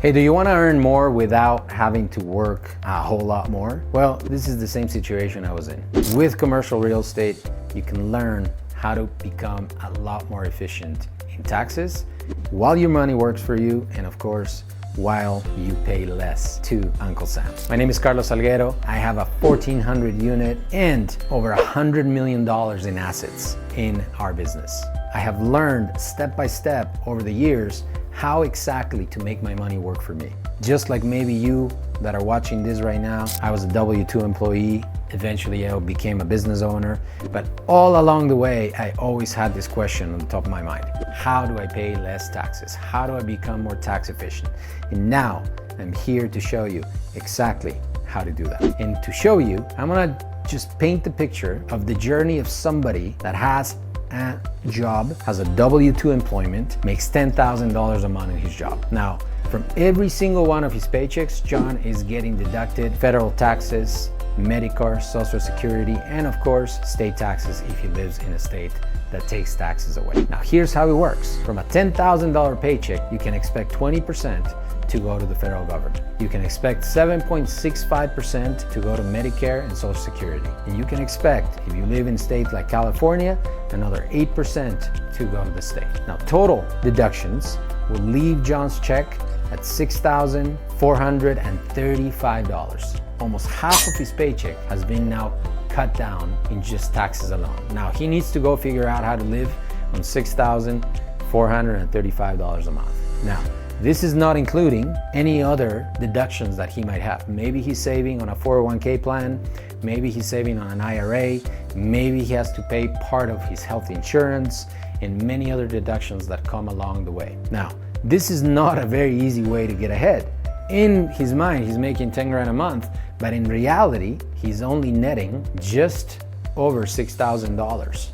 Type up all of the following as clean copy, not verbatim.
Hey, do you want to earn more without having to work a whole lot more? Well, this is the same situation I was in. With commercial real estate, you can learn how to become a lot more efficient in taxes while your money works for you, and of course, while you pay less to Uncle Sam. My name is Carlos Salguero. I have a 1,400 unit and over $100 million in assets in our business. I have learned step by step over the years how exactly to make my money work for me. Just like maybe you that are watching this right now, I was a W-2 employee. Eventually I became a business owner, but all along the way, I always had this question on the top of my mind. How do I pay less taxes? How do I become more tax efficient? And now I'm here to show you exactly how to do that. And to show you, I'm gonna just paint the picture of the journey of somebody that has a job, has a W-2 employment, makes $10,000 a month in his job. Now, from every single one of his paychecks, John is getting deducted federal taxes, Medicare, Social Security, and of course, state taxes if he lives in a state that takes taxes away. Now, here's how it works. From a $10,000 paycheck, you can expect 20% to go to the federal government. You can expect 7.65% to go to Medicare and Social Security. And you can expect, if you live in states like California, another 8% to go to the state. Now, total deductions will leave John's check at $6,435. Almost half of his paycheck has been now cut down in just taxes alone. Now, he needs to go figure out how to live on $6,435 a month. Now, this is not including any other deductions that he might have. Maybe he's saving on a 401k plan, maybe he's saving on an IRA, maybe he has to pay part of his health insurance, and many other deductions that come along the way. Now, this is not a very easy way to get ahead. In his mind, he's making 10 grand a month, but in reality, he's only netting just over $6,000.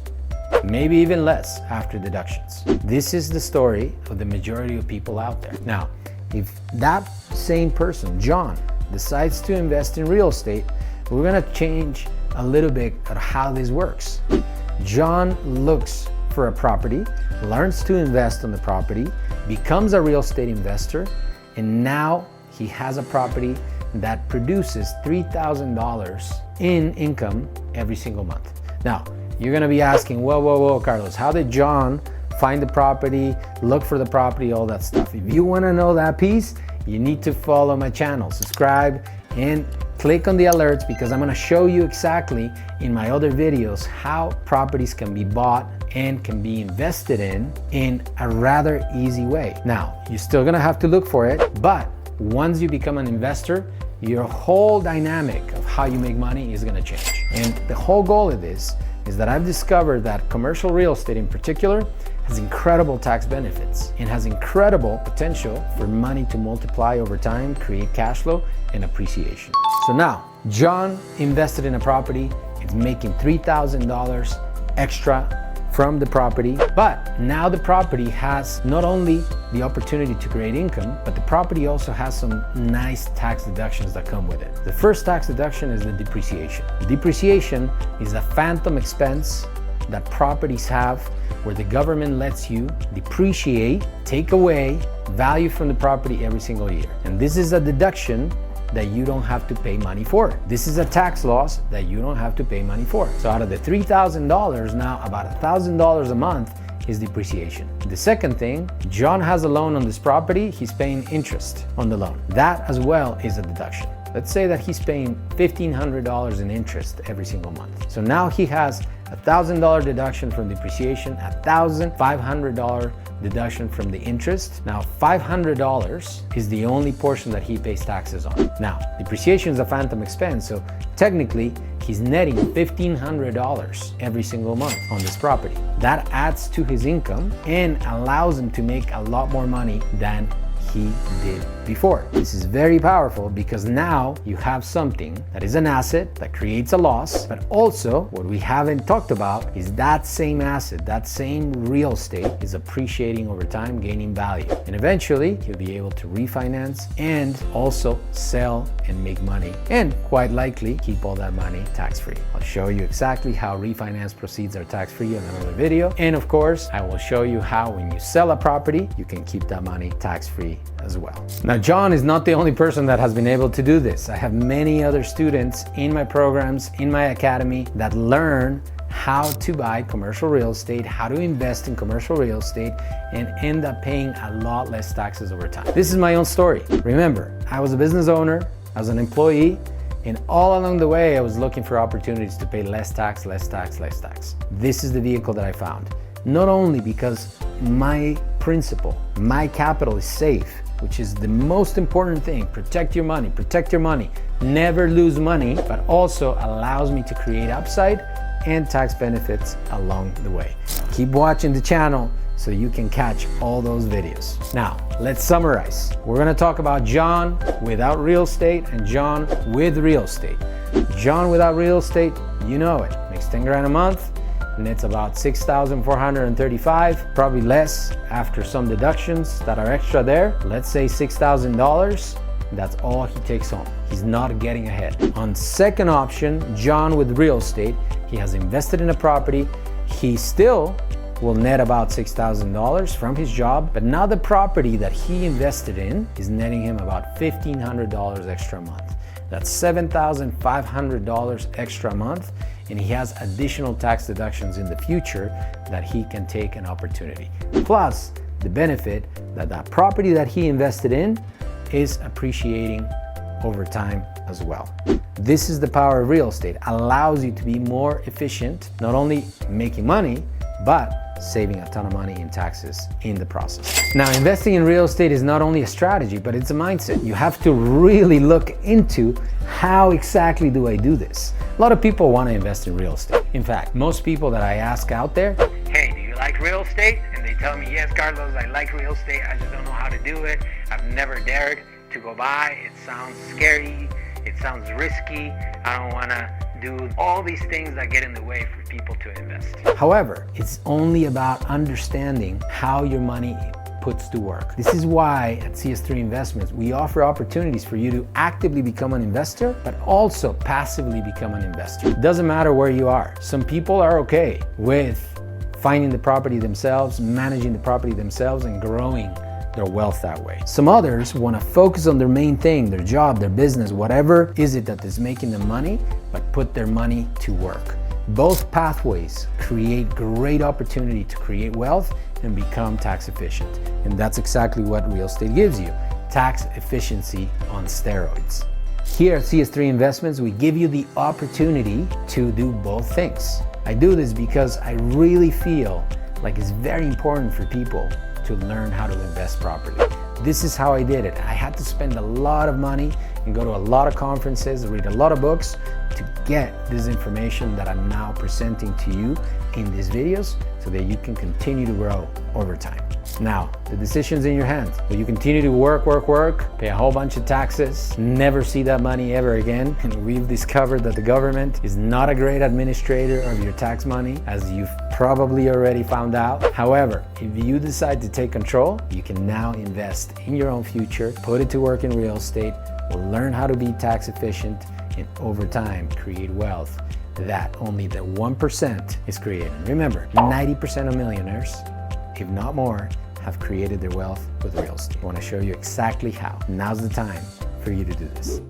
Maybe even less after deductions. This is the story of the majority of people out there. Now, if that same person, John, decides to invest in real estate, we're gonna change a little bit of how this works. John looks for a property, learns to invest on the property, becomes a real estate investor, and now he has a property that produces $3,000 in income every single month. Now, you're gonna be asking, whoa, Carlos, how did John find the property, look for the property, all that stuff? If you wanna know that piece, you need to follow my channel, subscribe, and click on the alerts, because I'm gonna show you exactly in my other videos how properties can be bought and can be invested in a rather easy way. Now, you're still gonna have to look for it, but once you become an investor, your whole dynamic of how you make money is gonna change. And the whole goal of this is that I've discovered that commercial real estate in particular has incredible tax benefits and has incredible potential for money to multiply over time, create cash flow and appreciation. So now, John invested in a property, it's making $3,000 extra from the property, but now the property has not only the opportunity to create income, but the property also has some nice tax deductions that come with it. The first tax deduction is the depreciation. Depreciation is a phantom expense that properties have where the government lets you depreciate, take away value from the property every single year. And this is a deduction that you don't have to pay money for. This is a tax loss that you don't have to pay money for. So out of the $3,000, now about $1,000 a month is depreciation. The second thing, John has a loan on this property, he's paying interest on the loan. That as well is a deduction. Let's say that he's paying $1,500 in interest every single month. So now he has $1,000 deduction from depreciation, $1,500 deduction from the interest. Now, $500 is the only portion that he pays taxes on. Now, depreciation is a phantom expense, so technically, he's netting $1,500 every single month on this property. That adds to his income and allows him to make a lot more money than he did before. This is very powerful because now you have something that is an asset that creates a loss, but also what we haven't talked about is that same asset, that same real estate is appreciating over time, gaining value. And eventually you'll be able to refinance and also sell and make money, and quite likely keep all that money tax-free. I'll show you exactly how refinance proceeds are tax-free in another video. And of course, I will show you how when you sell a property, you can keep that money tax-free as well. Now, John is not the only person that has been able to do this. I have many other students in my programs, in my academy, that learn how to buy commercial real estate, how to invest in commercial real estate, and end up paying a lot less taxes over time. This is my own story. Remember, I was a business owner, I was an employee, and all along the way, I was looking for opportunities to pay less tax, less tax, less tax. This is the vehicle that I found. Not only because my principal, my capital is safe, which is the most important thing. Protect your money, never lose money, but also allows me to create upside and tax benefits along the way. Keep watching the channel so you can catch all those videos. Now, let's summarize. We're gonna talk about John without real estate and John with real estate. John without real estate, you know it, makes 10 grand a month, and it's about $6,435, probably less after some deductions that are extra there. Let's say $6,000. That's all he takes home. He's not getting ahead. On second option, John with real estate, he has invested in a property. He still will net about $6,000 from his job, but now the property that he invested in is netting him about $1,500 extra a month. That's $7,500 extra a month, and he has additional tax deductions in the future that he can take an opportunity. Plus, the benefit that that property that he invested in is appreciating over time as well. This is the power of real estate. Allows you to be more efficient, not only making money, but saving a ton of money in taxes in the process. Now, investing in real estate is not only a strategy, but it's a mindset. You have to really look into how exactly do I do this? A lot of people want to invest in real estate. In fact, most people that I ask out there, hey, do you like real estate? And they tell me, yes, Carlos, I like real estate. I just don't know how to do it. I've never dared to go buy. It sounds scary. It sounds risky. I don't want to do all these things that get in the way for people to invest. However, it's only about understanding how your money puts to work. This is why at CS3 Investments, we offer opportunities for you to actively become an investor, but also passively become an investor. It doesn't matter where you are. Some people are okay with finding the property themselves, managing the property themselves, and growing their wealth that way. Some others want to focus on their main thing, their job, their business, whatever is it that is making them money, but put their money to work. Both pathways create great opportunity to create wealth and become tax efficient. And that's exactly what real estate gives you, tax efficiency on steroids. Here at CS3 Investments, we give you the opportunity to do both things. I do this because I really feel like it's very important for people to learn how to invest properly. This is how I did it. I had to spend a lot of money and go to a lot of conferences, read a lot of books to get this information that I'm now presenting to you in these videos so that you can continue to grow over time. Now, the decision's in your hands. Will you continue to work, pay a whole bunch of taxes, never see that money ever again? And we've discovered that the government is not a great administrator of your tax money, as you've probably already found out. However, if you decide to take control, you can now invest in your own future, put it to work in real estate, learn how to be tax efficient, and over time create wealth that only the 1% is creating. Remember, 90% of millionaires, if not more, have created their wealth with real estate. I want to show you exactly how. Now's the time for you to do this.